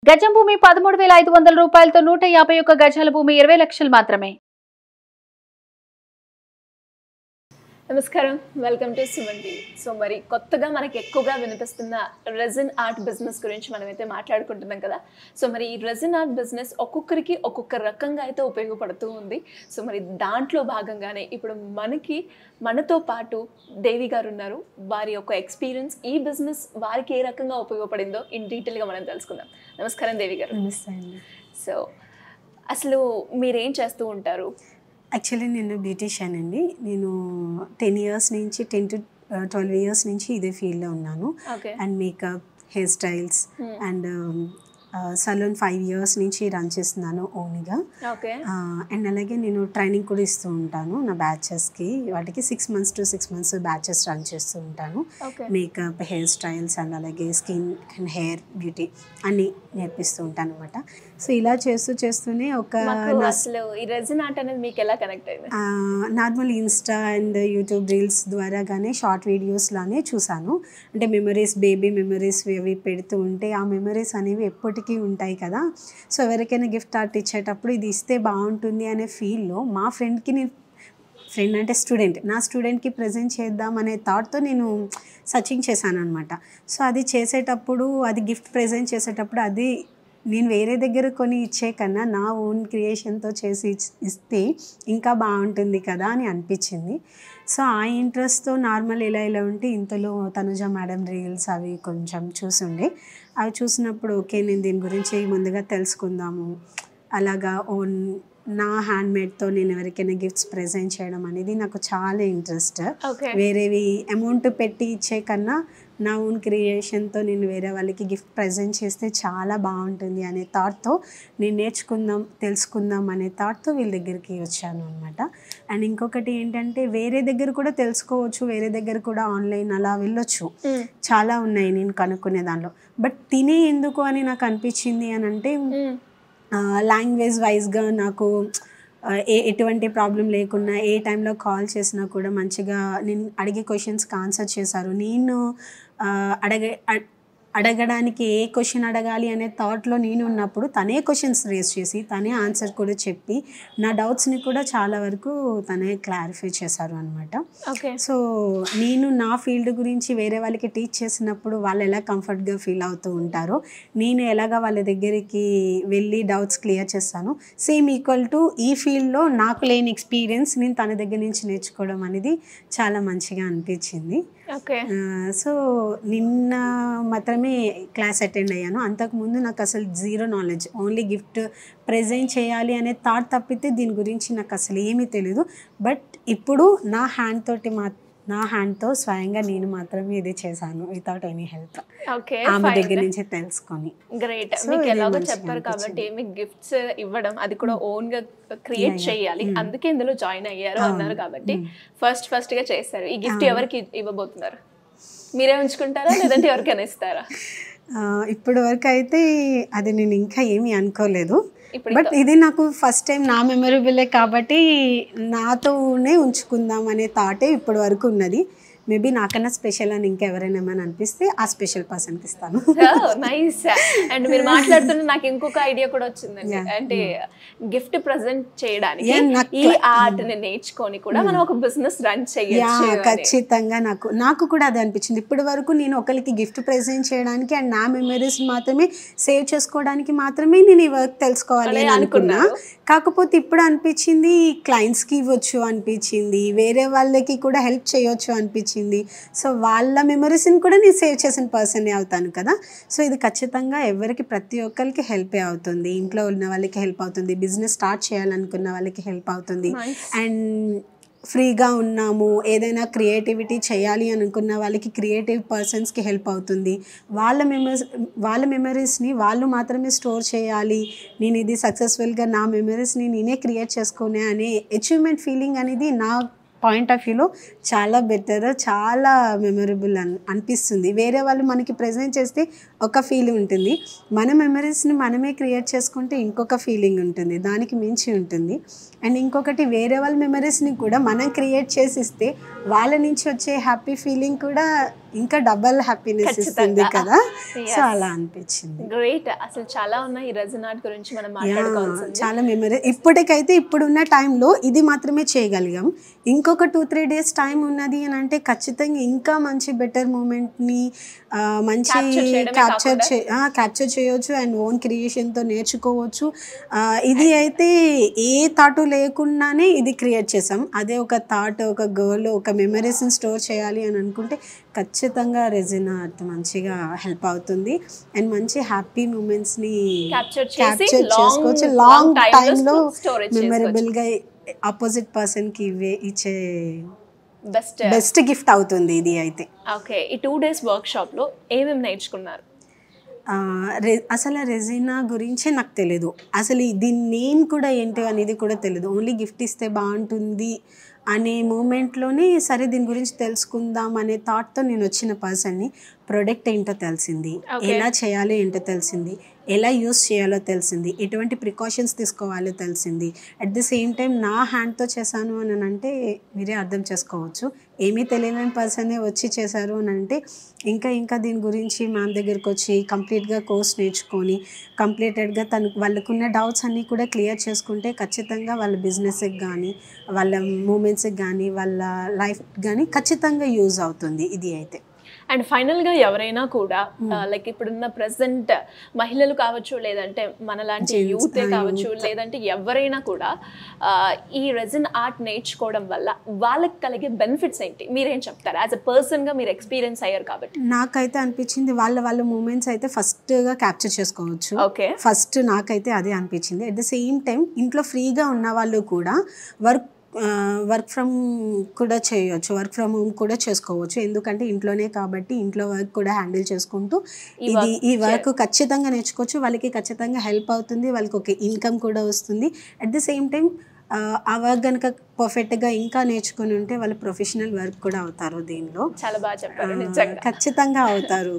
గజం భూమి 13,500 రూపాయలతో 151 గజాల భూమి 20 లక్షలు మాత్రమే. నమస్కారం, welcome to Suman TV. So మరి కొత్తగా మనకి ఎక్కువగా వినిపిస్తున్న రెజిన్ ఆర్ట్ బిజినెస్ గురించి మనమైతే మాట్లాడుకుంటున్నాం కదా. సో మరి ఈ రెజిన్ ఆర్ట్ బిజినెస్ ఒక్కొక్కరికి ఒక్కొక్క రకంగా అయితే ఉపయోగపడుతూ ఉంది. సో మరి దాంట్లో భాగంగానే ఇప్పుడు మనతో పాటు దేవి గారు ఉన్నారు. వారి యొక్క ఎక్స్పీరియన్స్, ఈ బిజినెస్ వారికి ఏ రకంగా ఉపయోగపడిందో ఇన్ డీటెయిల్గా మనం తెలుసుకుందాం. నమస్కారం దేవి గారు. నమస్తే అండి. సో అసలు మీరేం చేస్తూ ఉంటారు? యాక్చువల్లీ నేను బ్యూటీషియన్ అండి. నేను 10 ఇయర్స్ నుంచి 10 to 12 ఇయర్స్ నుంచి ఇదే ఫీల్డ్లో ఉన్నాను. And makeup, hair styles and salon 5 years నుంచి రన్ చేస్తున్నాను ఓన్గా. అండ్ అలాగే నేను ట్రైనింగ్ కూడా ఇస్తూ ఉంటాను నా బ్యాచెస్కి. వాటికి 6 months to 6 months batches run చేస్తూ ఉంటాను. మేకప్, హెయిర్ స్టైల్స్ అండ్ అలాగే స్కిన్ అండ్ హెయిర్ బ్యూటీ అన్నీ నేర్పిస్తూ ఉంటాను అనమాట. సో ఇలా చేస్తూనే అసలు ఈ రెజిన్ ఆర్ట్ అనేది మీకు ఎలా కనెక్ట్ అయింది? Normal insta and YouTube reels ద్వారాగానే షార్ట్ వీడియోస్లానే చూసాను. అంటే మెమరీస్, బేబీ మెమరీస్ అవి పెడుతూ ఉంటే ఆ మెమరీస్ అనేవి ఎప్పటికీ ఉంటాయి కదా. సో ఎవరికైనా గిఫ్ట్ ఆర్ట్ ఇచ్చేటప్పుడు ఇది ఇస్తే బాగుంటుంది అనే ఫీల్లో మా ఫ్రెండ్కి, నేను ఫ్రెండ్ అంటే స్టూడెంట్, నా స్టూడెంట్కి ప్రజెంట్ చేద్దాం అనే థాట్తో నేను సర్చింగ్ చేశాను అనమాట. సో అది చేసేటప్పుడు, అది గిఫ్ట్ ప్రజెంట్ చేసేటప్పుడు అది నేను వేరే దగ్గర కొని ఇచ్చే కన్నా నా ఓన్ క్రియేషన్తో చేసి ఇస్తే ఇంకా బాగుంటుంది కదా అని అనిపించింది. సో ఆ ఇంట్రెస్ట్తో నార్మల్ ఇలా ఉంటే ఇంతలో తనుజ మేడం రీల్స్ అవి కొంచెం చూసుండే. అవి చూసినప్పుడు ఓకే, నేను దీని గురించి ముందుగా తెలుసుకుందాము, అలాగా ఓన్ నా హ్యాండ్మేడ్తో నేను ఎవరికైనా గిఫ్ట్స్ ప్రజెంట్ చేయడం అనేది నాకు చాలా ఇంట్రెస్ట్. వేరేవి అమౌంట్ పెట్టి ఇచ్చే కన్నా నా ఓన్ క్రియేషన్తో నేను వేరే వాళ్ళకి గిఫ్ట్ ప్రజెంట్ చేస్తే చాలా బాగుంటుంది అనే థాట్తో నేను తెలుసుకుందాం అనే థాట్తో వీళ్ళ దగ్గరికి వచ్చాను అనమాట. అండ్ ఇంకొకటి ఏంటంటే వేరే దగ్గర కూడా తెలుసుకోవచ్చు, వేరే దగ్గర కూడా ఆన్లైన్ అలా వెళ్ళొచ్చు, చాలా ఉన్నాయి నేను కనుక్కునే దానిలో. బట్ తినే ఎందుకు అని నాకు అనిపించింది అని అంటే, లాంగ్వేజ్ వైజ్గా నాకు ఎటువంటి ప్రాబ్లం లేకున్నా ఏ టైంలో కాల్ చేసినా కూడా మంచిగా నేను అడిగే క్వశ్చన్స్కి ఆన్సర్ చేశారు. నేను అడగడానికి ఏ క్వశ్చన్ అడగాలి అనే థాట్లో నేను ఉన్నప్పుడు తనే క్వశ్చన్స్ రేస్ చేసి తనే ఆన్సర్ కూడా చెప్పి నా డౌట్స్ని కూడా చాలా వరకు తనే క్లారిఫై చేశారు అనమాట. సో నేను నా ఫీల్డ్ గురించి వేరే వాళ్ళకి టీచ్ చేసినప్పుడు వాళ్ళు ఎలా కంఫర్ట్గా ఫీల్ అవుతూ ఉంటారో, నేను ఎలాగ వాళ్ళ దగ్గరికి వెళ్ళి డౌట్స్ క్లియర్ చేస్తాను, సేమ్ ఈక్వల్ టు ఈ ఫీల్డ్లో నాకు లేని ఎక్స్పీరియన్స్ నేను తన దగ్గర నుంచి నేర్చుకోవడం అనేది చాలా మంచిగా అనిపించింది. సో నిన్న మాత్రమే క్లాస్ అటెండ్ అయ్యాను. అంతకుముందు నాకు అసలు zero knowledge, only gift present చేయాలి అనే థాట్ తప్పితే దీని గురించి నాకు అసలు ఏమీ తెలీదు. బట్ ఇప్పుడు నా హ్యాండ్తో స్వయంగా నేను మాత్రమే ఇది చేశాను, వితౌట్ ఎనీ హెల్ప్, ఆమె దగ్గర నుంచి తెలుసుకొని. గ్రేట్. మీకు ఎలాగో చెప్పారు కాబట్టి మీకు గిఫ్ట్స్ ఇవ్వడం, అది కూడా ఓన్ గా క్రియేట్ చేయాలి, అందుకే ఇందులో జాయిన్ అయ్యారు అన్నారు కాబట్టి ఫస్ట్ గా చేస్తారు. ఈ గిఫ్ట్ ఎవరికి ఇవ్వబోతున్నారు? మీరే ఉంచుకుంటారా లేదంటే ఎవరికైనా ఇస్తారా? ఇప్పటి వరకు అయితే అది నేను ఇంకా ఏమీ అనుకోలేదు. బట్ ఇది నాకు ఫస్ట్ టైం, నా మెమరబులే కాబట్టి నాతోనే ఉంచుకుందాం అనే థాటే ఇప్పటి వరకు ఉన్నది. మేబీ నాకన్నా స్పెషల్ అని ఇంకెవరైనా ఏమైనా అనిపిస్తే ఆ స్పెషల్ పర్సన్కి ఇస్తాను. నైస్. అండ్ మీరు మాట్లాడుతుంటే నాకు ఇంకొక ఐడియా కూడా వచ్చిందండి. అంటే గిఫ్ట్ ప్రజెంట్ చేయడానికి ఈ ఆర్ట్ ని నేర్చుకొని కూడా మనం ఒక బిజినెస్ రన్ చేయొచ్చు. ఖచ్చితంగా నాకు కూడా అది అనిపించింది. ఇప్పటి వరకు నేను ఒకరికి గిఫ్ట్ ప్రజెంట్ చేయడానికి అండ్ నా మెమరీస్ మాత్రమే సేవ్ చేసుకోవడానికి మాత్రమే నేను ఈ వర్క్ తెలుసుకోవాలి అని అనుకున్నా. కాకపోతే ఇప్పుడు అనిపించింది క్లయింట్స్కి ఇవ్వచ్చు అనిపించింది, వేరే వాళ్ళకి కూడా హెల్ప్ చేయొచ్చు అనిపించింది. సో వాళ్ళ మెమరీస్ని కూడా నేను సేవ్ చేసిన పర్సన్ అవుతాను కదా. సో ఇది ఖచ్చితంగా ఎవరికి, ప్రతి ఒక్కరికి హెల్పే అవుతుంది. ఇంట్లో ఉన్న వాళ్ళకి హెల్ప్ అవుతుంది, బిజినెస్ స్టార్ట్ చేయాలనుకున్న వాళ్ళకి హెల్ప్ అవుతుంది, అండ్ ఫ్రీగా ఉన్నాము ఏదైనా క్రియేటివిటీ చేయాలి అనుకున్న వాళ్ళకి, క్రియేటివ్ పర్సన్స్కి హెల్ప్ అవుతుంది. వాళ్ళ మెమరీస్ని వాళ్ళు మాత్రమే స్టోర్ చేయాలి, నేను ఇది సక్సెస్ఫుల్గా నా మెమరీస్ని నేనే క్రియేట్ చేసుకునే అనే అచీవ్మెంట్ ఫీలింగ్ అనేది నా పాయింట్ ఆఫ్ వ్యూలో చాలా బెటర్, చాలా మెమరబుల్ అనిపిస్తుంది. వేరే వాళ్ళు మనకి ప్రజెంట్ చేస్తే ఒక ఫీలింగ్ ఉంటుంది, మన మెమరీస్ని మనమే క్రియేట్ చేసుకుంటే ఇంకొక ఫీలింగ్ ఉంటుంది, దానికి మించి ఉంటుంది. అండ్ ఇంకొకటి, వేరే వాళ్ళ మెమరీస్ని కూడా మనం క్రియేట్ చేసి ఇస్తే వాళ్ళ నుంచి వచ్చే హ్యాపీ ఫీలింగ్ కూడా ఇంకా డబల్ హ్యాపీనెస్ ఇస్తుంది కదా. సో అలా అనిపించింది. గ్రేట్. అసలు చాలా ఉన్నాయి ఈ రెజిన్ ఆర్ట్ గురించి మనం మాట్లాడుకోవాల్సింది. చాలా మెమరీ. ఇప్పటికైతే ఇప్పుడున్న టైంలో ఇది మాత్రమే చేయగలిగాం. ఇంకొక 2-3 డేస్ టైం ఉన్నది అని అంటే ఖచ్చితంగా ఇంకా మంచి బెటర్ మూమెంట్ని మంచి క్యాప్చర్ చేయవచ్చు అండ్ ఓన్ క్రియేషన్తో నేర్చుకోవచ్చు. ఇది అయితే ఏ థాట్ లేకుండానే ఇది క్రియేట్ చేసాం. అదే ఒక థాట్, ఒక గోల్, ఒక మెమరీస్ని స్టోర్ చేయాలి అని అనుకుంటే ఖచ్చితంగా రెజిన్ ఆర్ట్ మంచిగా హెల్ప్ అవుతుంది అండ్ మంచి హ్యాపీ మూమెంట్స్ని క్యాప్చర్ చేసుకోవచ్చు. లాంగ్ టైంలో మెమరబుల్గా ఆపోజిట్ పర్సన్కి ఇచ్చే బెస్ట్ గిఫ్ట్ అవుతుంది ఇది అయితే. ఓకే, ఈ 2 days వర్క్షాప్లో ఏమేమి నేర్చుకున్నారు? అసలు రెజినా గురించే నాకు తెలీదు. అసలు దీని నేమ్ కూడా ఏంటి అనేది కూడా తెలియదు. ఓన్లీ గిఫ్ట్ ఇస్తే బాగుంటుంది అనే మూమెంట్లోనే సరే దీని గురించి తెలుసుకుందాం అనే థాట్తో నేను వచ్చిన పర్సన్ని. ప్రోడక్ట్ ఏంటో తెలిసింది, ఎలా చేయాలో ఏంటో తెలిసింది, ఎలా యూస్ చేయాలో తెలిసింది, ఎటువంటి ప్రికాషన్స్ తీసుకోవాలో తెలిసింది. అట్ ది సేమ్ టైం నా హ్యాండ్తో చేశాను అని అంటే మీరే అర్థం చేసుకోవచ్చు. ఏమీ తెలియని పర్సనే వచ్చి చేశారు అని అంటే ఇంకా దీని గురించి మ్యామ్ దగ్గరికి వచ్చి కంప్లీట్గా కోర్స్ నేర్చుకొని కంప్లీటెడ్గా వాళ్ళకున్న డౌట్స్ అన్నీ కూడా క్లియర్ చేసుకుంటే ఖచ్చితంగా వాళ్ళ బిజినెస్కి కానీ వాళ్ళ మూమెంట్స్కి కానీ వాళ్ళ లైఫ్ కానీ ఖచ్చితంగా యూజ్ అవుతుంది ఇది అయితే. అండ్ ఫైనల్గా ఎవరైనా కూడా లైక్ ఇప్పుడున్న ప్రెసెంట్ మహిళలు కావచ్చు, లేదంటే మనలాంటి యూతే కావచ్చు, లేదంటే ఎవరైనా కూడా ఈ రెజిన్ ఆర్ట్ నేర్చుకోవడం వల్ల వాళ్ళకి కలిగే బెనిఫిట్స్ ఏంటి మీరేం చెప్తారు? యాజ్ అ పర్సన్గా మీరు ఎక్స్పీరియన్స్ అయ్యారు కాబట్టి. నాకైతే అనిపించింది వాళ్ళ మూమెంట్స్ అయితే ఫస్ట్గా క్యాప్చర్ చేసుకోవచ్చు. ఓకే, ఫస్ట్ నాకైతే అదే అనిపించింది. అట్ ద సేమ్ టైం ఇంట్లో ఫ్రీగా ఉన్న వాళ్ళు కూడా వర్క్ ఫ్రమ్ కూడా చేయొచ్చు, వర్క్ ఫ్రమ్ హోమ్ కూడా చేసుకోవచ్చు. ఎందుకంటే ఇంట్లోనే కాబట్టి ఇంట్లో వర్క్ కూడా హ్యాండిల్ చేసుకుంటూ ఈ వర్క్ ఖచ్చితంగా నేర్చుకోవచ్చు. వాళ్ళకి ఖచ్చితంగా హెల్ప్ అవుతుంది, వాళ్ళకి ఒక ఇన్కమ్ కూడా వస్తుంది. అట్ ది సేమ్ టైం ఆ వర్క్ కనుక పర్ఫెక్ట్గా ఇంకా నేర్చుకుని ఉంటే వాళ్ళు ప్రొఫెషనల్ వర్క్ కూడా అవుతారు. దీనిలో చాలా బాగా చెప్పారు, ఖచ్చితంగా అవుతారు.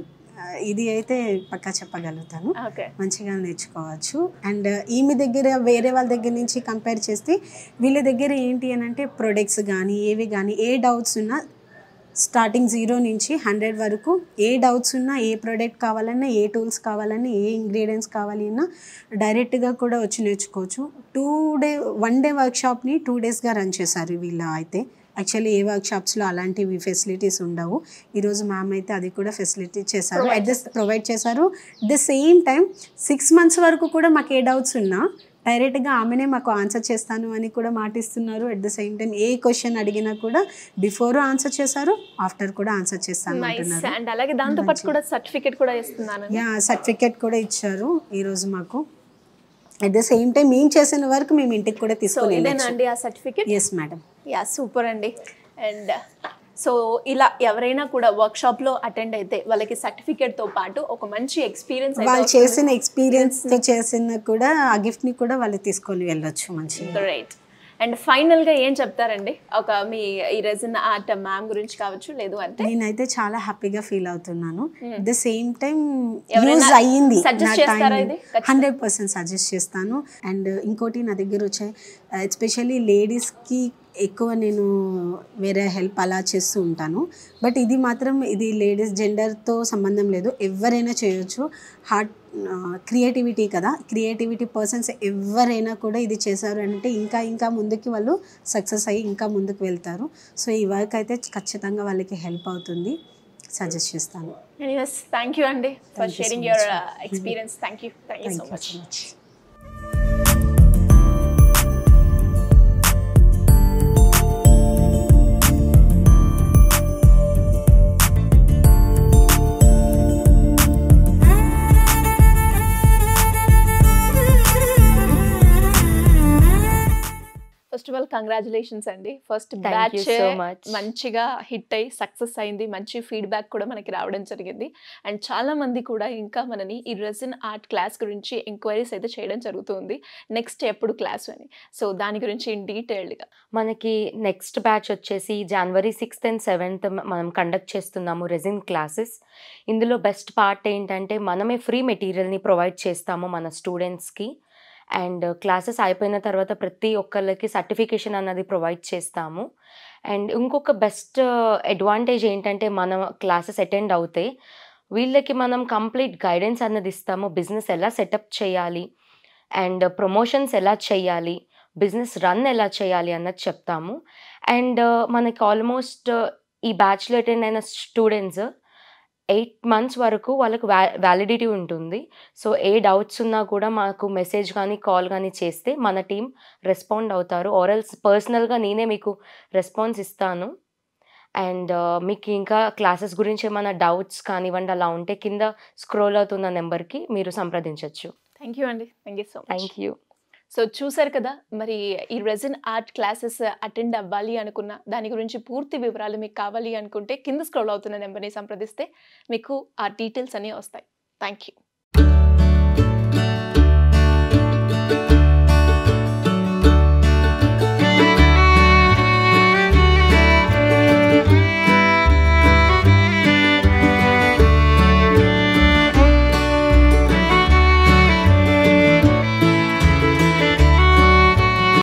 ఇది అయితే పక్కా చెప్పగలుగుతాను. మంచిగా నేర్చుకోవచ్చు. అండ్ ఈమె దగ్గర వేరే వాళ్ళ దగ్గర నుంచి కంపేర్ చేస్తే వీళ్ళ దగ్గర ఏంటి అని అంటే ప్రొడక్ట్స్ కానీ ఏవి కానీ ఏ డౌట్స్ ఉన్నా స్టార్టింగ్ 0 నుంచి 100 వరకు ఏ డౌట్స్ ఉన్నా, ఏ ప్రోడక్ట్ కావాలన్నా, ఏ టూల్స్ కావాలన్నా, ఏ ఇంగ్రీడియంట్స్ కావాలి అన్నా డైరెక్ట్గా కూడా వచ్చి నేర్చుకోవచ్చు. 1 day వర్క్షాప్ని 2 daysగా రన్ చేశారు వీళ్ళ అయితే. యాక్చువల్లీ ఏ వర్క్షాప్స్లో అలాంటివి ఫెసిలిటీస్ ఉండవు. ఈరోజు మ్యామ్ అయితే అది కూడా ఫెసిలిటీ చేశారు, ప్రొవైడ్ చేశారు. At the same time 6 months వరకు కూడా మాకు ఏ డౌట్స్ ఉన్నా డైరెక్ట్గా ఆమెనే మాకు ఆన్సర్ చేస్తాను అని కూడా మాటిస్తున్నారు. అట్ ద సేమ్ టైం ఏ క్వశ్చన్ అడిగినా కూడా బిఫోర్ ఆన్సర్ చేశారు, ఆఫ్టర్ కూడా ఆన్సర్ చేస్తాను అంటున్నారు. అండ్ అలాగే దాంతో పాటు కూడా సర్టిఫికేట్ కూడా ఇస్తున్నాను. సర్టిఫికేట్ కూడా ఇచ్చారు ఈరోజు మాకు. అట్ ద సేమ్ టైం మేము చేసిన వర్క్ మేము ఇంటికి కూడా తీసుకుని ఆ certificate. Yes madam. Yeah, super అండి. అండ్ సో ఇలా ఎవరైనా కూడా వర్క్షాప్లో అటెండ్ అయితే వాళ్ళకి సర్టిఫికేట్తో పాటు ఒక మంచి ఎక్స్పీరియన్స్, వాళ్ళు చేసిన ఎక్స్పీరియన్స్తో చేసిన కూడా ఆ గిఫ్ట్ని కూడా వాళ్ళు తీసుకొని వెళ్ళొచ్చు మంచిగా. రైట్. అండ్ ఫైనల్గా ఏం చెప్తారండి ఒక మీ ఈ రెజిన్ ఆర్ట్ మ్యామ్ గురించి కావచ్చు? లేదు అంటే నేనైతే చాలా హ్యాపీగా ఫీల్ అవుతున్నాను. At the same time use అయ్యింది, 100% సజెస్ట్ చేస్తాను. అండ్ ఇంకోటి నా దగ్గర వచ్చే ఎస్పెషల్లీ లేడీస్కి ఎక్కువ నేను వేరే హెల్ప్ అలా చేస్తూ ఉంటాను. బట్ ఇది మాత్రం ఇది లేడీస్ జెండర్తో సంబంధం లేదు, ఎవరైనా చేయొచ్చు. హార్ట్ క్రియేటివిటీ కదా, క్రియేటివిటీ పర్సన్స్ ఎవరైనా కూడా ఇది చేశారు అంటే ఇంకా ముందుకి వాళ్ళు సక్సెస్ అయ్యి ఇంకా ముందుకు వెళ్తారు. సో ఈ వర్క్ అయితే ఖచ్చితంగా వాళ్ళకి హెల్ప్ అవుతుంది, సజెస్ట్ చేస్తాను. ఎనీవేస్, థ్యాంక్ యూ అండి for sharing your experience. Thank you so much. First of all congratulations అండి. ఫస్ట్ బ్యాచ్ మంచిగా హిట్ అయ్యి సక్సెస్ అయింది, మంచి ఫీడ్బ్యాక్ కూడా మనకి రావడం జరిగింది. అండ్ చాలా మంది కూడా ఇంకా మనని ఈ రెజిన్ ఆర్ట్ క్లాస్ గురించి ఎంక్వైరీస్ అయితే చేయడం జరుగుతుంది, నెక్స్ట్ ఎప్పుడు క్లాస్ అని. సో దాని గురించి ఇన్ డీటెయిల్డ్గా మనకి నెక్స్ట్ బ్యాచ్ వచ్చేసి January 6th and 7th మనం కండక్ట్ చేస్తున్నాము రెజిన్ క్లాసెస్. ఇందులో బెస్ట్ పార్ట్ ఏంటంటే మనమే ఫ్రీ మెటీరియల్ని ప్రొవైడ్ చేస్తాము మన స్టూడెంట్స్కి. అండ్ క్లాసెస్ అయిపోయిన తర్వాత ప్రతి ఒక్కళ్ళకి సర్టిఫికేషన్ అన్నది ప్రొవైడ్ చేస్తాము. అండ్ ఇంకొక బెస్ట్ అడ్వాంటేజ్ ఏంటంటే మనం క్లాసెస్ అటెండ్ అవుతే వీళ్ళకి మనం కంప్లీట్ గైడెన్స్ అన్నది ఇస్తాము. బిజినెస్ ఎలా సెటప్ చేయాలి అండ్ ప్రమోషన్స్ ఎలా చేయాలి, బిజినెస్ రన్ ఎలా చేయాలి అన్నది చెప్తాము. అండ్ మనకి ఆల్మోస్ట్ ఈ బ్యాచ్లో అటెండ్ అయిన స్టూడెంట్స్ 8 months వరకు వాళ్ళకు వ్యాలిడిటీ ఉంటుంది. సో ఏ డౌట్స్ ఉన్నా కూడా మాకు మెసేజ్ కానీ కాల్ కానీ చేస్తే మన టీం రెస్పాండ్ అవుతారు. ఆర్ఎల్స్ పర్సనల్గా నేనే మీకు రెస్పాన్స్ ఇస్తాను. అండ్ మీకు ఇంకా క్లాసెస్ గురించి ఏమైనా డౌట్స్ కానివ్వండి అలా ఉంటే కింద స్క్రోల్ అవుతున్న నెంబర్కి మీరు సంప్రదించవచ్చు. థ్యాంక్ యూ అండి. Thank you so much. Thank you. So చూసారు కదా, మరి ఈ రెజిన్ ఆర్ట్ క్లాసెస్ అటెండ్ అవ్వాలి అనుకున్న దాని గురించి పూర్తి వివరాలు మీకు కావాలి అనుకుంటే కింద స్క్రోల్ అవుతున్న నెంబర్ని సంప్రదిస్తే మీకు ఆ డీటెయిల్స్ అన్నీ వస్తాయి. Thank you.